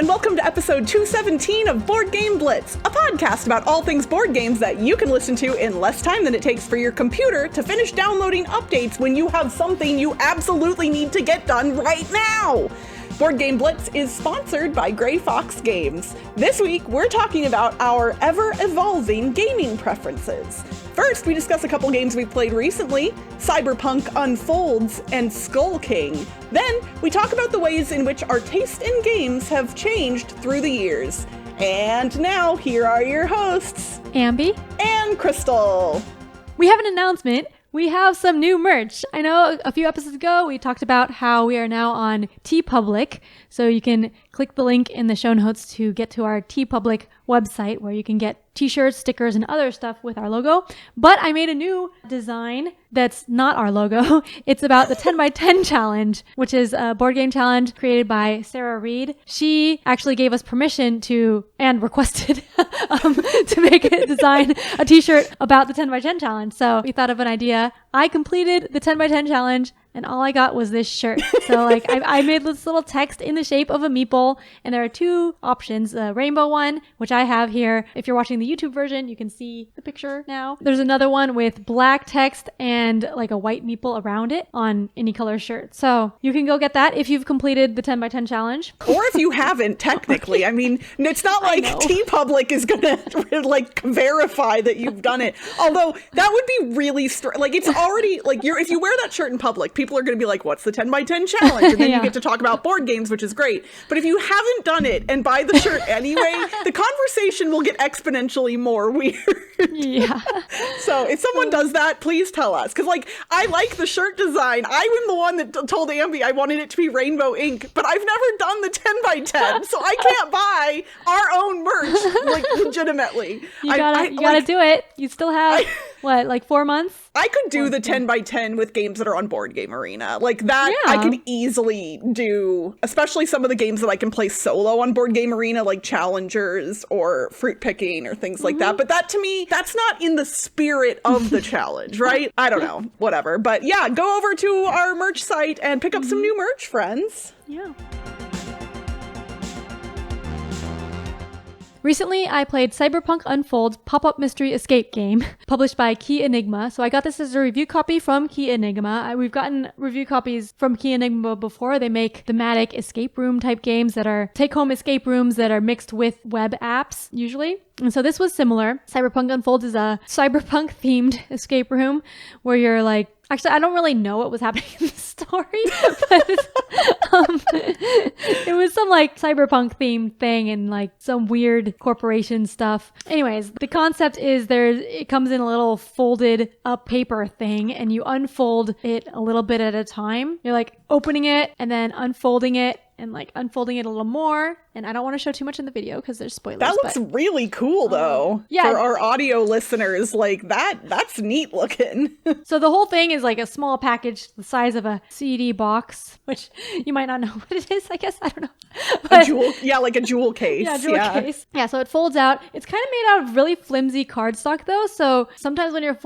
and welcome to episode 217 of Board Game Blitz, a podcast about all things board games that you can listen to in less time than it takes for your computer to finish downloading updates when you have something you absolutely need to get done right now. Board Game Blitz is sponsored by Grey Fox Games. This week, we're talking about our ever-evolving gaming preferences. First, we discuss a couple games we've played recently, Cyberpunk Unfolds and Skull King. Then, we talk about the ways in which our taste in games have changed through the years. And now, here are your hosts, Ambi and Crystal. We have an announcement. We have some new merch. I know a few episodes ago we talked about how we are now on TeePublic, so you can click the link in the show notes to get to our TeePublic website where you can get t-shirts, stickers, and other stuff with our logo. But I made a new design that's not our logo. It's about the 10x10 challenge, which is a board game challenge created by Sarah Reed. She actually gave us permission to, and requested, to design a t-shirt about the 10x10 challenge. So we thought of an idea. I completed the 10x10 challenge, and all I got was this shirt. So I made this little text in the shape of a meeple, and there are two options. The rainbow one, which I have here. If you're watching the YouTube version, you can see the picture now. There's another one with black text and like a white meeple around it on any color shirt. So you can go get that if you've completed the 10x10 challenge. Or if you haven't, technically. I mean, it's not like TeePublic is gonna like verify that you've done it. Although that would be really it's already like if you wear that shirt in public, people are going to be like, what's the 10x10 challenge? And then you get to talk about board games, which is great. But if you haven't done it and buy the shirt anyway, the conversation will get exponentially more weird. Yeah. So if someone does that, please tell us. Because I like the shirt design. I'm the one that told Ambi I wanted it to be rainbow ink, but I've never done the 10x10, so I can't buy our own merch, legitimately. You gotta do it. You still have, 4 months? I could do the 10x10 with games that are on Board Game Arena. I could easily do, especially some of the games that I can play solo on Board Game Arena, like Challengers or Fruit Picking or things like that. But that, to me, that's not in the spirit of the challenge, right? I don't know, whatever. But yeah, go over to our merch site and pick up some new merch, friends. Yeah. Recently, I played Cyberpunk Unfolds pop-up mystery escape game, published by Key Enigma. So I got this as a review copy from Key Enigma. We've gotten review copies from Key Enigma before. They make thematic escape room type games that are take-home escape rooms that are mixed with web apps, usually. And so this was similar. Cyberpunk Unfolds is a cyberpunk-themed escape room where you're actually, I don't really know what was happening in the story, but it was some cyberpunk themed thing and some weird corporation stuff. Anyways, the concept is it comes in a little folded up paper thing and you unfold it a little bit at a time. You're opening it and then unfolding it and unfolding it a little more. And I don't want to show too much in the video because there's spoilers. That looks really cool though. Yeah. For our audio listeners, that's neat looking. So the whole thing is a small package the size of a CD box, which you might not know what it is, I guess. I don't know. But, a jewel case. Yeah, jewel case. Yeah, so it folds out. It's kind of made out of really flimsy cardstock though. So sometimes when you're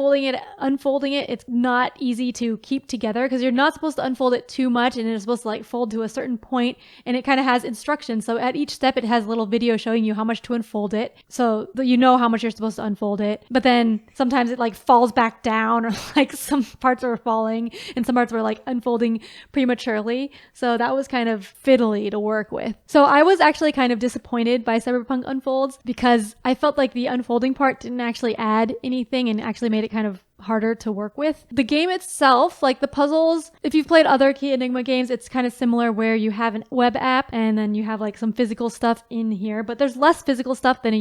unfolding it, it's not easy to keep together because you're not supposed to unfold it too much and it's supposed to fold to a certain point, and it kind of has instructions. So at each step, it has a little video showing you how much to unfold it. So that you know how much you're supposed to unfold it. But then sometimes it falls back down, or some parts are falling and some parts were unfolding prematurely. So that was kind of fiddly to work with. So I was actually kind of disappointed by Cyberpunk Unfolds because I felt like the unfolding part didn't actually add anything and actually made it kind of harder to work with. The game itself, the puzzles, if you've played other Key Enigma games, it's kind of similar where you have a web app and then you have some physical stuff in here, but there's less physical stuff than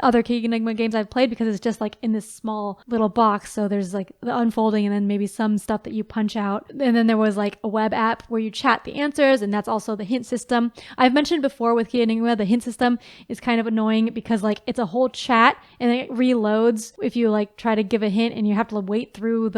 other Key Enigma games I've played because it's just in this small little box. So there's the unfolding and then maybe some stuff that you punch out. And then there was a web app where you chat the answers, and that's also the hint system. I've mentioned before with Key Enigma, the hint system is kind of annoying because it's a whole chat and it reloads if you try to give a hint and you have to wait through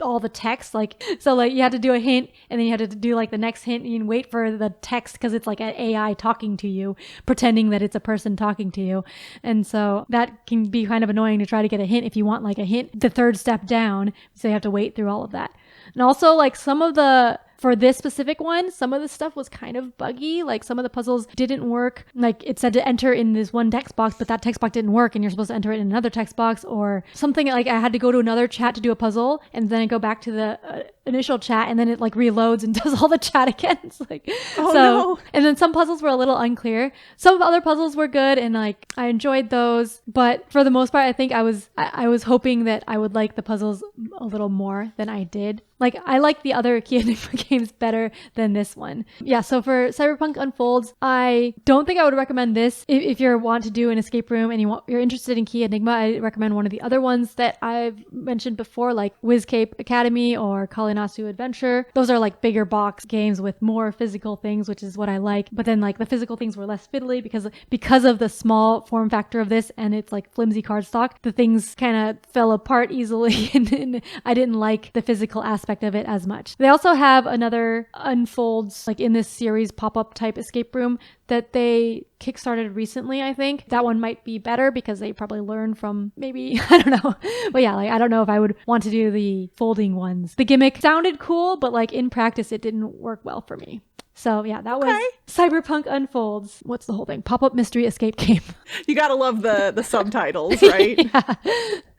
all the text. You had to do a hint and then you had to do the next hint and you wait for the text because it's an AI talking to you, pretending that it's a person talking to you. And so that can be kind of annoying to try to get a hint if you want a hint the third step down. So you have to wait through all of that. And also some of the for this specific one, some of the stuff was kind of buggy. Like some of the puzzles didn't work. Like it said to enter in this one text box, but that text box didn't work and you're supposed to enter it in another text box, or something like I had to go to another chat to do a puzzle and then I go back to the initial chat and then it like reloads and does all the chat again. It's like, no. And then some puzzles were a little unclear. Some other puzzles were good and like I enjoyed those, but for the most part, I think I was hoping that I would like the puzzles a little more than I did. Like, I like the other Key Enigma games better than this one. Yeah, so for Cyberpunk Unfolds, I don't think I would recommend this. If you want to do an escape room and you're interested in Key Enigma, I recommend one of the other ones that I've mentioned before, like WizCape Academy or Kalinasu Adventure. Those are like bigger box games with more physical things, which is what I like. But then like the physical things were less fiddly because of the small form factor of this and it's like flimsy cardstock. The things kind of fell apart easily and I didn't like the physical aspect of it as much. They also have another Unfolds, like in this series, pop-up type escape room that they kickstarted recently, I think. That one might be better because they probably learned from maybe, I don't know. But yeah, like I don't know if I would want to do the folding ones. The gimmick sounded cool, but like in practice, it didn't work well for me. So yeah, that was Cyberpunk Unfolds. What's the whole thing? Pop-up mystery escape game. You gotta love the subtitles, right? Yeah.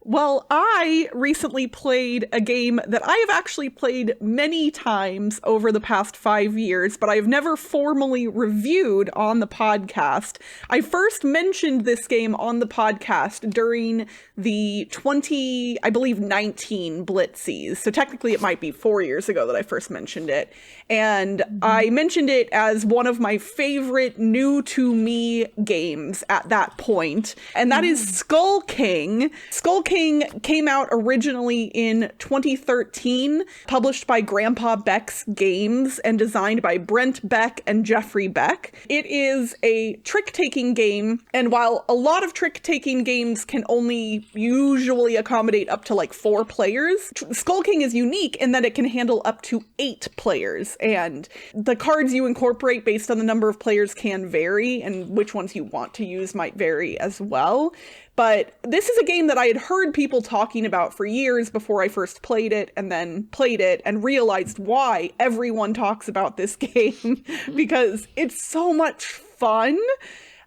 Well, I recently played a game that I have actually played many times over the past 5 years, but I've never formally reviewed on the podcast. I first mentioned this game on the podcast during the 19 Blitzies. So technically it might be 4 years ago that I first mentioned it. And I mentioned it as one of my favorite new to me games at that point. And that is Skull King. Skull King came out originally in 2013, published by Grandpa Beck's Games and designed by Brent Beck and Jeffrey Beck. It is a trick-taking game, and while a lot of trick-taking games can only usually accommodate up to like 4 players, Skull King is unique in that it can handle up to 8 players, and the cards you incorporate based on the number of players can vary, and which ones you want to use might vary as well. But this is a game that I had heard people talking about for years before I first played it, and then played it and realized why everyone talks about this game, because it's so much fun.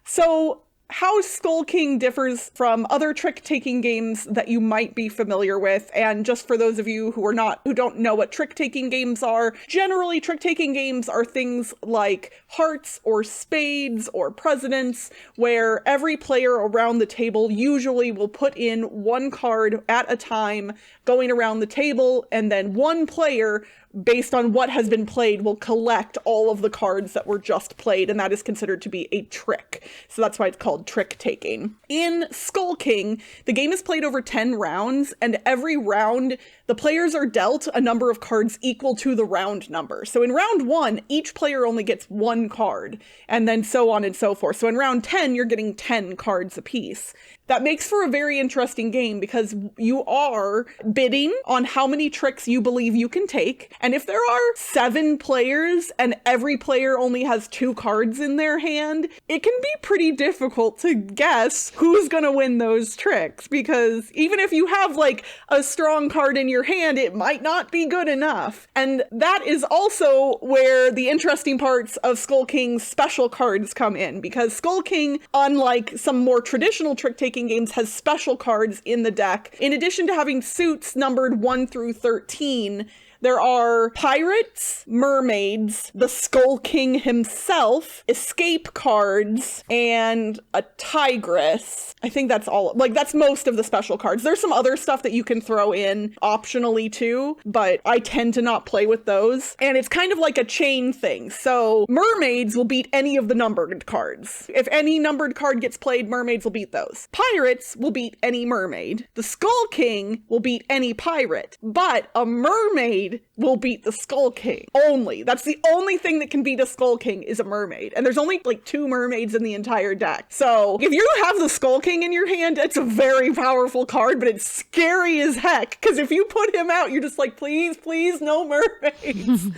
So how Skull King differs from other trick-taking games that you might be familiar with, and just for those of you who don't know what trick-taking games are, generally trick-taking games are things like hearts or spades or presidents, where every player around the table usually will put in one card at a time going around the table, and then one player, based on what has been played, will collect all of the cards that were just played, and that is considered to be a trick. So that's why it's called trick-taking. In Skull King, the game is played over 10 rounds, and every round, the players are dealt a number of cards equal to the round number. So in round 1, each player only gets 1 card, and then so on and so forth. So in round 10, you're getting 10 cards apiece. That makes for a very interesting game because you are bidding on how many tricks you believe you can take. And if there are 7 players and every player only has 2 cards in their hand, it can be pretty difficult to guess who's going to win those tricks. Because even if you have like a strong card in your hand, it might not be good enough. And that is also where the interesting parts of Skull King's special cards come in. Because Skull King, unlike some more traditional trick-taking games, has special cards in the deck. In addition to having suits numbered 1 through 13, there are pirates, mermaids, the Skull King himself, escape cards, and a tigress. I think that's all. Like, that's most of the special cards. There's some other stuff that you can throw in optionally too, but I tend to not play with those. And it's kind of like a chain thing. So mermaids will beat any of the numbered cards. If any numbered card gets played, mermaids will beat those. Pirates will beat any mermaid. The Skull King will beat any pirate. But a mermaid will beat the Skull King. Only. That's the only thing that can beat a Skull King is a mermaid. And there's only like 2 mermaids in the entire deck. So if you have the Skull King in your hand, it's a very powerful card, but it's scary as heck. Because if you put him out, you're just like, please, please, no mermaids.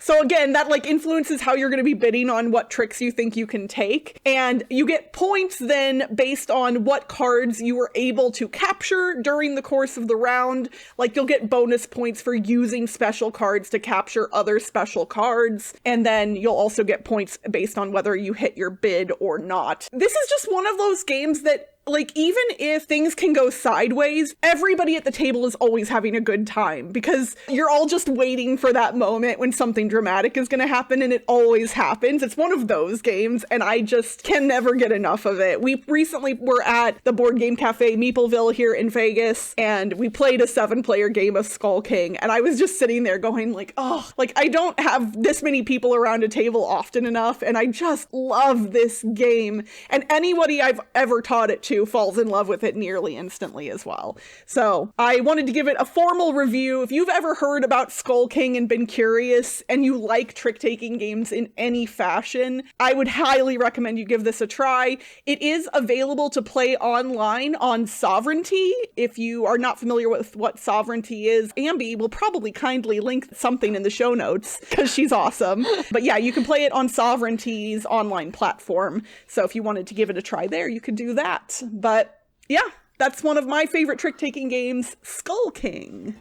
So again, that like influences how you're going to be bidding on what tricks you think you can take. And you get points then based on what cards you were able to capture during the course of the round. Like you'll get bonus points for using special cards to capture other special cards. And then you'll also get points based on whether you hit your bid or not. This is just one of those games that, like, even if things can go sideways, everybody at the table is always having a good time because you're all just waiting for that moment when something dramatic is going to happen, and it always happens. It's one of those games, and I just can never get enough of it. We recently were at the Board Game Cafe Meepleville here in Vegas, and we played a 7-player game of Skull King, and I was just sitting there going like, oh, like I don't have this many people around a table often enough, and I just love this game. And anybody I've ever taught it to falls in love with it nearly instantly as well. So I wanted to give it a formal review. If you've ever heard about Skull King and been curious and you like trick-taking games in any fashion, I would highly recommend you give this a try. It is available to play online on Sovereignty. If you are not familiar with what Sovereignty is, Ambi will probably kindly link something in the show notes because she's awesome. But yeah, you can play it on Sovereignty's online platform. So if you wanted to give it a try there, you could do that. But yeah, that's one of my favorite trick-taking games, Skull King.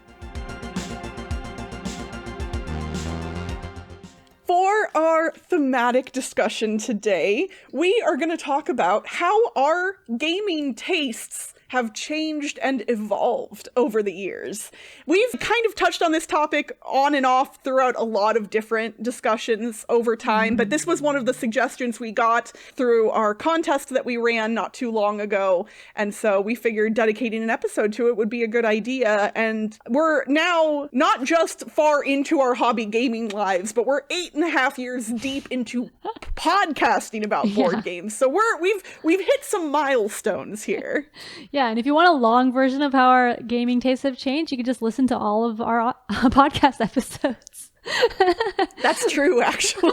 For our thematic discussion today, we are going to talk about how our gaming tastes have changed and evolved over the years. We've kind of touched on this topic on and off throughout a lot of different discussions over time, but this was one of the suggestions we got through our contest that we ran not too long ago, and so we figured dedicating an episode to it would be a good idea. And we're now not just far into our hobby gaming lives, but we're 8.5 years deep into podcasting about board games. So we've hit some milestones here. Yeah, and if you want a long version of how our gaming tastes have changed, you can just listen to all of our podcast episodes. That's true, actually.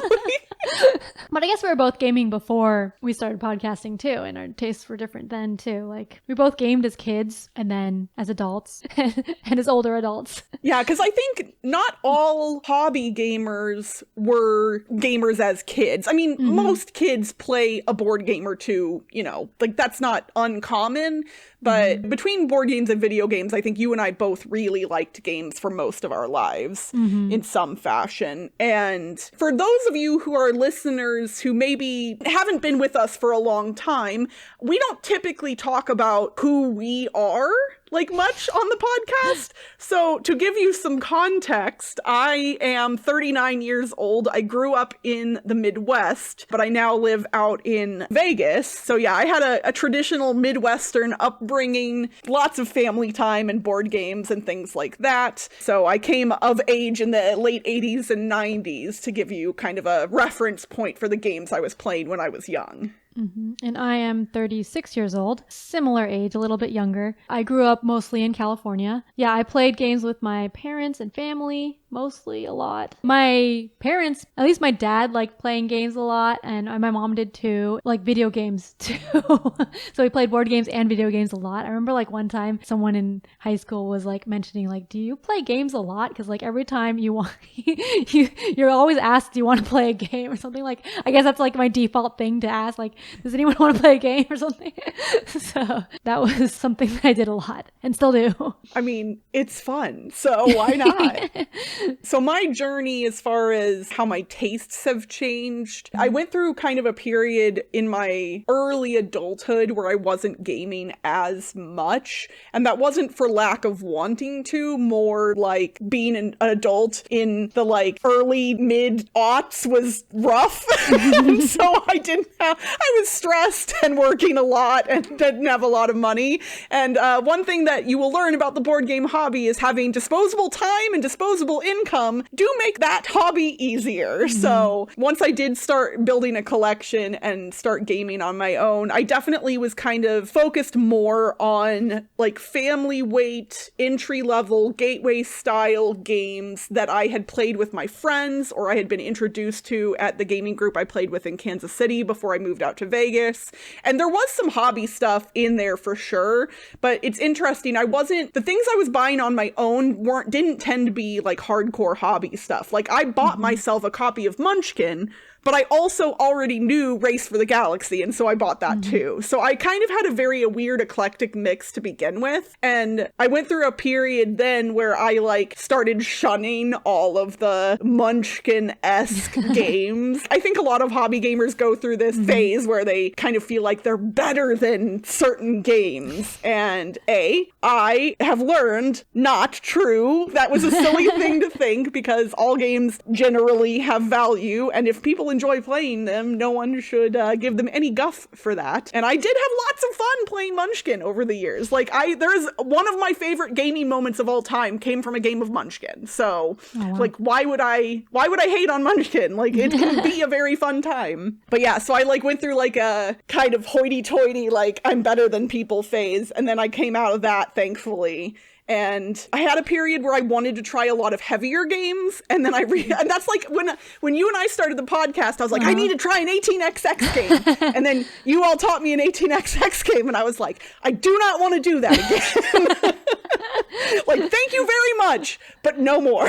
But I guess we were both gaming before we started podcasting too, and our tastes were different then too. Like we both gamed as kids and then as adults and as older adults. Yeah, because I think not all hobby gamers were gamers as kids. I mean, most kids play a board game or two, you know, like that's not uncommon. But between board games and video games, I think you and I both really liked games for most of our lives in some fashion. And for those of you who are listeners who maybe haven't been with us for a long time, we don't typically talk about who we are like much on the podcast. So to give you some context, I am 39 years old. I grew up in the Midwest, but I now live out in Vegas. So yeah, I had a traditional Midwestern upbringing, lots of family time and board games and things like that. So I came of age in the late 80s and 90s to give you kind of a reference point for the games I was playing when I was young. And I am 36 years old, similar age, a little bit younger. I grew up mostly in California. Yeah, I played games with my parents and family, mostly a lot. My parents, at least my dad, liked playing games a lot, and my mom did too, like video games too. So we played board games and video games a lot. I remember like one time someone in high school was like mentioning like, do you play games a lot? Because like every time you want, you're always asked, do you want to play a game or something? Like, I guess that's like my default thing to ask, like, does anyone want to play a game or something? So that was something that I did a lot and still do. I mean, it's fun, so why not? So my journey as far as how my tastes have changed, I went through kind of a period in my early adulthood where I wasn't gaming as much. And that wasn't for lack of wanting to, more like being an adult in the like early mid-aughts was rough. So I was stressed and working a lot and didn't have a lot of money. And one thing that you will learn about the board game hobby is having disposable time and disposable income do make that hobby easier. So once I did start building a collection and start gaming on my own, I definitely was kind of focused more on like family weight, entry level, gateway style games that I had played with my friends or I had been introduced to at the gaming group I played with in Kansas City before I moved out to Vegas. And there was some hobby stuff in there for sure, but it's interesting. The things I was buying on my own didn't tend to be like hardcore hobby stuff. Like, I bought myself a copy of Munchkin, but I also already knew Race for the Galaxy, and so I bought that too. So I kind of had a very weird eclectic mix to begin with, and I went through a period then where I, like, started shunning all of the Munchkin-esque games. I think a lot of hobby gamers go through this phase where they kind of feel like they're better than certain games, and I have learned not true. That was a silly thing to think, because all games generally have value, and if people enjoy playing them, no one should give them any guff for that. And I did have lots of fun playing Munchkin over the years. Like, there's one of my favorite gaming moments of all time came from a game of Munchkin. So, like, why would I hate on Munchkin? Like, it can be a very fun time. But yeah, so I, like, went through, like, a kind of hoity-toity, like, I'm better than people phase, and then I came out of that, thankfully. And I had a period where I wanted to try a lot of heavier games, and then and that's like when you and I started the podcast, I was like, I need to try an 18xx game, and then you all taught me an 18xx game, and I was like, I do not want to do that again. Like, thank you very much, but no more.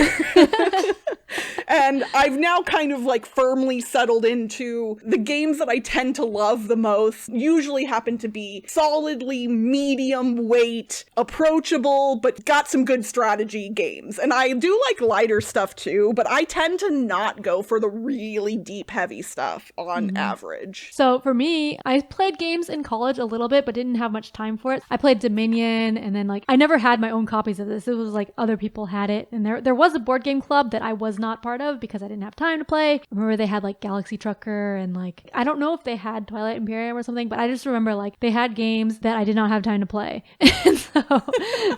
And I've now kind of, like, firmly settled into the games that I tend to love the most usually happen to be solidly medium weight, approachable, but got some good strategy games. And I do like lighter stuff too, but I tend to not go for the really deep, heavy stuff on average. So for me, I played games in college a little bit, but didn't have much time for it. I played Dominion, and then, like, I never had my own copies of this. It was like other people had it, and there was a board game club that I was not part of because I didn't have time to play. I remember they had, like, Galaxy Trucker, and, like, I don't know if they had Twilight Imperium or something, but I just remember, like, they had games that I did not have time to play. And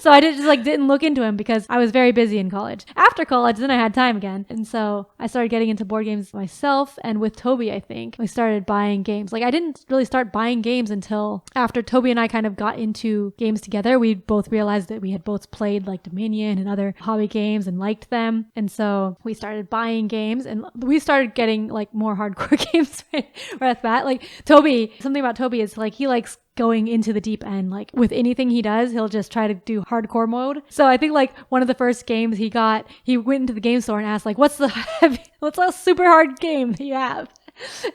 so I didn't look into them because I was very busy in college. After college, then I had time again, and so I started getting into board games myself, and with Toby, I think I started buying games. Like, I didn't really start buying games until after Toby and I kind of got into games together. We both realized that we had both played, like, Dominion and other hobby games and liked them, and so we started buying games, and we started getting, like, more hardcore games right at that. Like, Toby, something about Toby is, like, he likes going into the deep end. Like, with anything he does, he'll just try to do hardcore mode. So I think, like, one of the first games he went into the game store and asked, like, what's a super hard game that you have?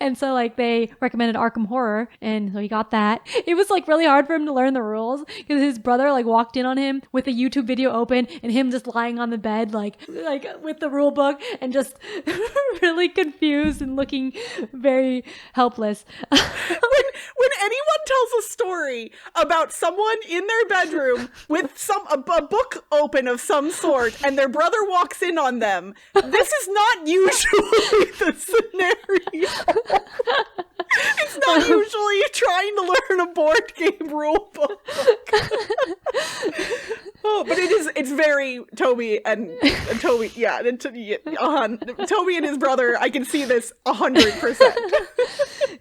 And so, like, they recommended Arkham Horror, and so he got that. It was, like, really hard for him to learn the rules because his brother, like, walked in on him with a YouTube video open and him just lying on the bed, like with the rule book, and just really confused and looking very helpless. When anyone tells a story about someone in their bedroom with a book open of some sort and their brother walks in on them, this is not usually the scenario. It's not usually trying to learn a board game rule book. Oh, but it's very Toby and Toby, yeah. Toby and his brother, I can see this 100%.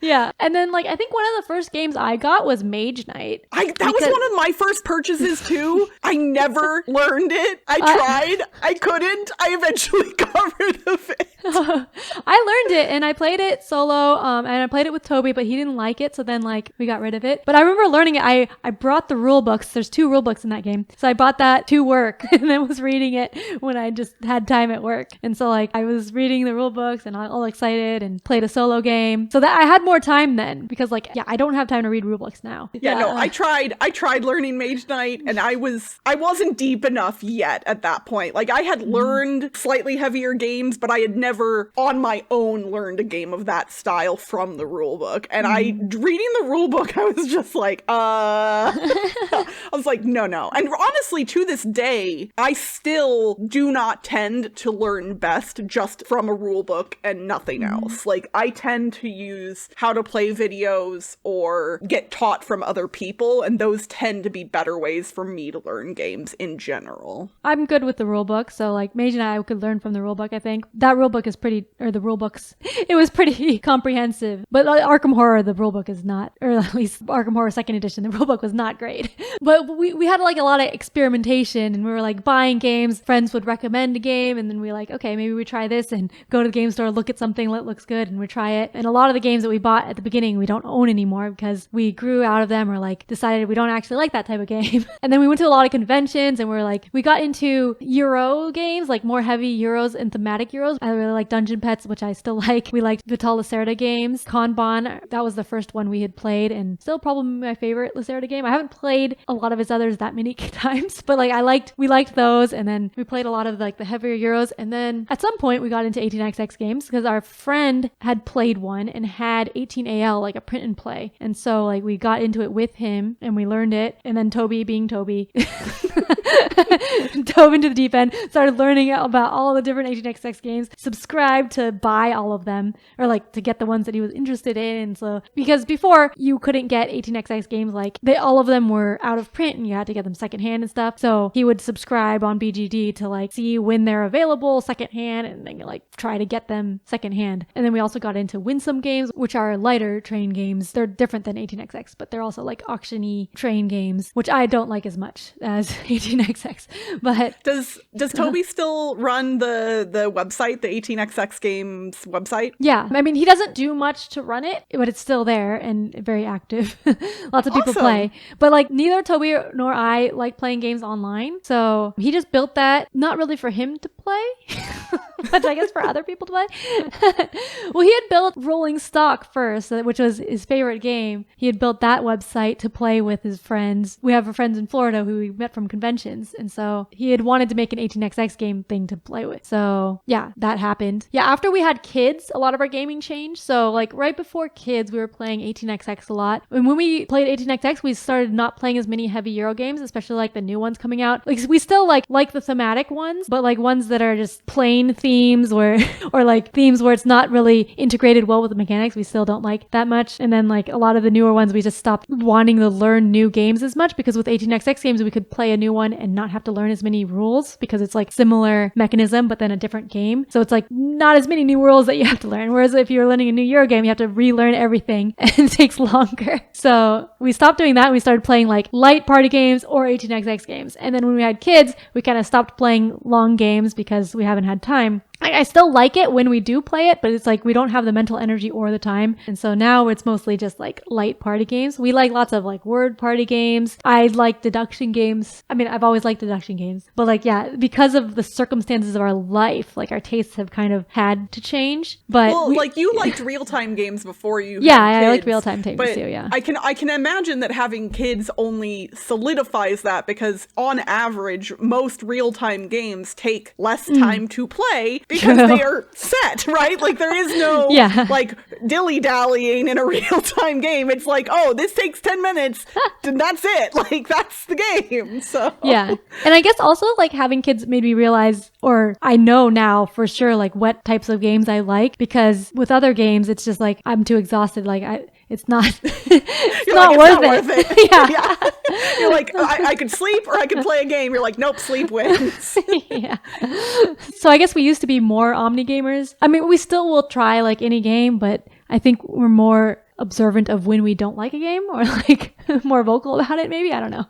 Yeah, and then, like, I think one of the first games I got was Mage Knight. That was one of my first purchases too. I never learned it. I tried. I couldn't. I eventually got rid of it. I learned it, and I played it solo, and I played it with Toby, but he didn't like it, so then, like, we got rid of it. But I remember learning it. I brought the rule books. There's 2 rule books in that game. So I bought that to work and then was reading it when I just had time at work. And so, like, I was reading the rule books and all excited and played a solo game. So that I had more time then because, like, yeah, I don't have time to read rule books now. Yeah, no, I tried learning Mage Knight, and I wasn't deep enough yet at that point. Like, I had learned slightly heavier games, but I had never on my own learned a game of that style from the rule book. And reading the rule book, I was just like, I was like, no. And honestly, to this day, I still do not tend to learn best just from a rule book and nothing else. Like, I tend to use how to play videos or get taught from other people, and those tend to be better ways for me to learn games in general. I'm good with the rule book, so, like, Mage and I could learn from the rule book, I think. That rule book book is pretty, or the rule books, it was pretty comprehensive. But Arkham Horror, the rule book is not, or at least Arkham Horror 2nd edition, the rule book was not great. But we had like a lot of experimentation, and we were like buying games. Friends would recommend a game, and then we like, okay, maybe we try this, and go to the game store, look at something that looks good, and we try it. And a lot of the games that we bought at the beginning, we don't own anymore because we grew out of them, or like decided we don't actually like that type of game. And then we went to a lot of conventions, and we got into Euro games, like more heavy Euros and thematic Euros. I really like Dungeon Petz, which I still like. We liked Vital Lacerda games. Kanban, that was the first one we had played, and still probably my favorite Lacerda game. I haven't played a lot of his others that many times, but like we liked those. And then we played a lot of like the heavier Euros. And then at some point we got into 18xx games because our friend had played one and had 18AL, like a print and play. And so like we got into it with him and we learned it. And then Toby, being Toby, dove into the deep end, started learning about all the different 18xx games, subscribed to buy all of them, or like to get the ones that he was interested in. And so, because before you couldn't get 18xx games, like all of them were out of print and you had to get them secondhand and stuff. So he would subscribe on BGD to like see when they're available secondhand and then like try to get them secondhand. And then we also got into Winsome games, which are lighter train games. They're different than 18xx, but they're also like auction-y train games, which I don't like as much as 18xx. But does Toby still run the website, the 18xx games website? Yeah, I mean, he doesn't do much to run it, but it's still there and very active. Lots of people play, but like neither Toby nor I like playing games online, so he just built that not really for him to play, but I guess for other people to play. Well, he had built Rolling Stock first, which was his favorite game. He had built that website to play with his friends. We have friends in Florida who we met from conventions, and so he had wanted to make an 18xx game thing to play with. So yeah, that happened. Yeah, after we had kids, a lot of our gaming changed. So like right before kids, we were playing 18xx a lot. And when we played 18xx, we started not playing as many heavy Euro games, especially like the new ones coming out. Like we still like the thematic ones, but like ones that are just plain themes or like themes where it's not really integrated well with the mechanics, we still don't like that much. And then like a lot of the newer ones, we just stopped wanting to learn new games as much, because with 18xx games, we could play a new one and not have to learn as many rules because it's like similar mechanism, but then a different game. So it's like not as many new rules that you have to learn. Whereas if you're learning a new Euro game, you have to relearn everything and it takes longer. So we stopped doing that. And we started playing like light party games or 18xx games. And then when we had kids, we kind of stopped playing long games because we haven't had time. I still like it when we do play it, but it's like we don't have the mental energy or the time. And so now it's mostly just like light party games. We like lots of like word party games. I like deduction games. I mean, I've always liked deduction games, but like, yeah, because of the circumstances of our life, like our tastes have kind of had to change. But like you liked real-time games before you yeah, had kids, I liked real-time games too, yeah. I can imagine that having kids only solidifies that, because on average, most real-time games take less time to play because they are set, right? Like there is no like dilly-dallying in a real-time game. It's like, oh, this takes 10 minutes and that's it. Like that's the game. So yeah. And I guess also like having kids made me realize, or I know now for sure, like what types of games I like, because with other games, it's just like, I'm too exhausted. Like it's not, it's not worth it. Yeah. You're like, I could sleep or I could play a game. You're like, nope, sleep wins. Yeah. So I guess we used to be more omni gamers. I mean, we still will try like any game, but I think we're more observant of when we don't like a game, or like more vocal about it, maybe. I don't know.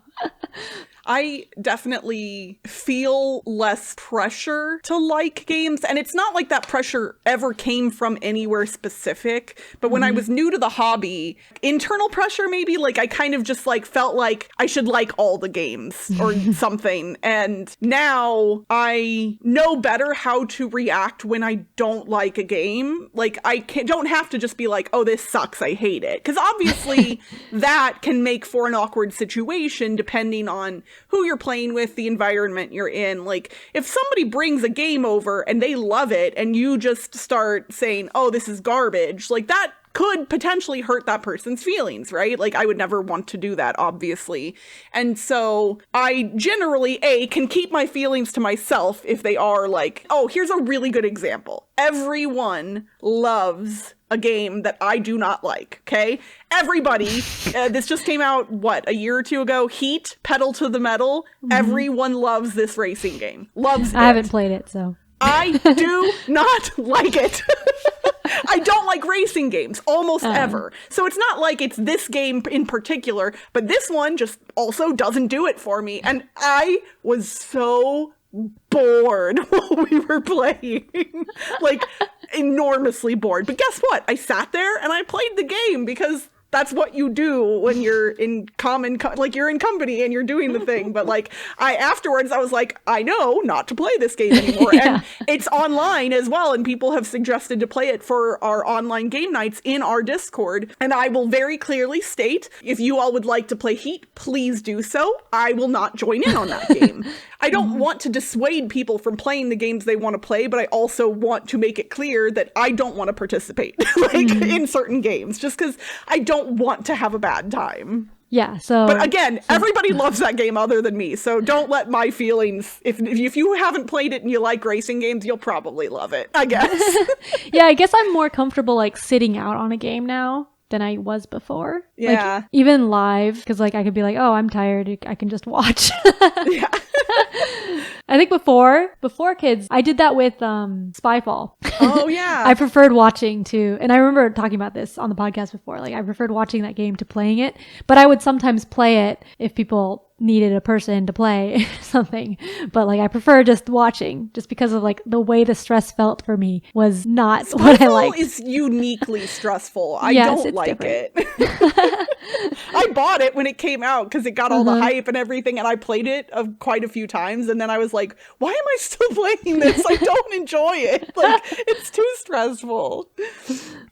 I definitely feel less pressure to like games, and it's not like that pressure ever came from anywhere specific, but when I was new to the hobby, internal pressure maybe, like I kind of just like felt like I should like all the games or something, and now I know better how to react when I don't like a game. Like I don't have to just be like, oh, this sucks, I hate it, because obviously that can make for an awkward situation depending on who you're playing with, the environment you're in. Like, if somebody brings a game over and they love it and you just start saying, oh, this is garbage, like that could potentially hurt that person's feelings, right? Like, I would never want to do that, obviously. And so I generally, can keep my feelings to myself if they are like, oh, here's a really good example. Everyone loves a game that I do not like, okay? Everybody, this just came out, a year or two ago? Heat, Pedal to the Metal. Everyone loves this racing game. Loves it. I haven't played it, so... I do not like it. I don't like racing games almost ever. So it's not like it's this game in particular, but this one just also doesn't do it for me. And I was so bored while we were playing. Like, enormously bored. But guess what? I sat there and I played the game because that's what you do when you're in you're in company and you're doing the thing. But like, afterwards I was like, I know not to play this game anymore. Yeah. And it's online as well. And people have suggested to play it for our online game nights in our Discord. And I will very clearly state, if you all would like to play Heat, please do so. I will not join in on that game. I don't want to dissuade people from playing the games they want to play, but I also want to make it clear that I don't want to participate in certain games just because I don't want to have a bad time. Yeah, so... But again, everybody loves that game other than me, so don't let my feelings... If you haven't played it and you like racing games, you'll probably love it, I guess. Yeah, I guess I'm more comfortable, like, sitting out on a game now than I was before. Yeah. Like, even live, because, like, I could be like, oh, I'm tired, I can just watch. Yeah. I think before kids, I did that with Spyfall. Oh, yeah. I preferred watching to, and I remember talking about this on the podcast before, like, I preferred watching that game to playing it, but I would sometimes play it if people needed a person to play something. But like, I prefer just watching, just because of like the way the stress felt for me was not Spyfall what I liked. Is uniquely stressful. I Yes, don't it's like different. it. I bought it when it came out because it got all the hype and everything, and I played it quite a few times, and then I was like, why am I still playing this? I don't enjoy it. Like, it's too stressful.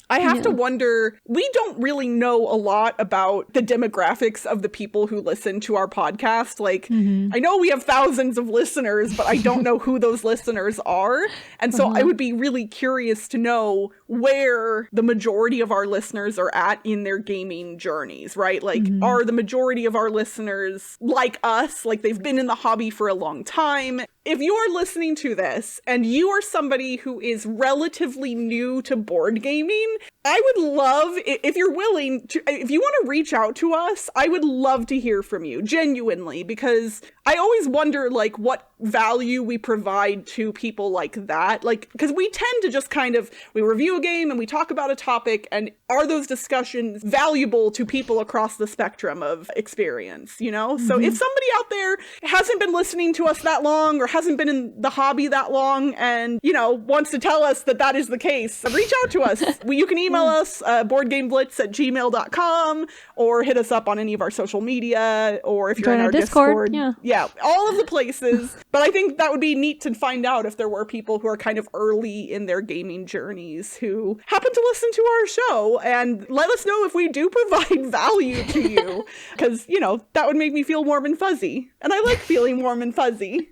I have to wonder, we don't really know a lot about the demographics of the people who listen to our podcast. Like, I know we have thousands of listeners, but I don't know who those listeners are. And so I would be really curious to know where the majority of our listeners are at in their gaming journeys, right? Like, are the majority of our listeners like us? Like, they've been in the hobby for a long time? If you are listening to this and you are somebody who is relatively new to board gaming, I would love, if you're willing to, if you want to reach out to us, I would love to hear from you, genuinely, because I always wonder, like, what value we provide to people like that. Like, because we tend to just kind of, we review a game and we talk about a topic, and are those discussions valuable to people across the spectrum of experience, you know? So if somebody out there hasn't been listening to us that long, or hasn't been in the hobby that long, and, you know, wants to tell us that that is the case, reach out to us. You can email us, boardgameblitz@gmail.com, or hit us up on any of our social media, or if you're in our Discord. Yeah, all of the places. But I think that would be neat to find out if there were people who are kind of early in their gaming journeys who happen to listen to our show, and let us know if we do provide value to you, because, you know, that would make me feel warm and fuzzy, and I like feeling warm and fuzzy.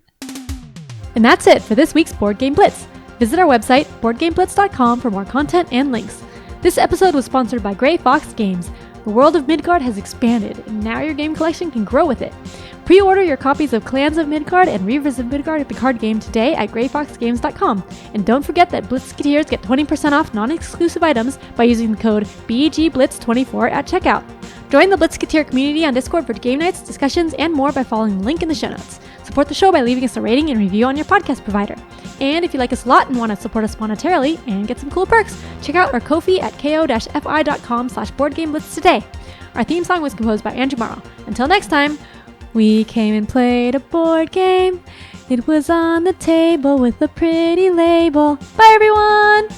And that's it for this week's Board Game Blitz. Visit our website, boardgameblitz.com, for more content and links. This episode was sponsored by Grey Fox Games. The world of Midgard has expanded, and now your game collection can grow with it. Pre-order your copies of Clans of Midgard and Reavers of Midgard, the card game, today at greyfoxgames.com. And don't forget that Blitzketeers get 20% off non-exclusive items by using the code BGBLITZ24 at checkout. Join the Blitzketeer community on Discord for game nights, discussions, and more by following the link in the show notes. Support the show by leaving us a rating and review on your podcast provider. And if you like us a lot and want to support us monetarily and get some cool perks, check out our Ko-fi at ko-fi.com/boardgameblitz today. Our theme song was composed by Andrew Morrow. Until next time, we came and played a board game. It was on the table with a pretty label. Bye, everyone!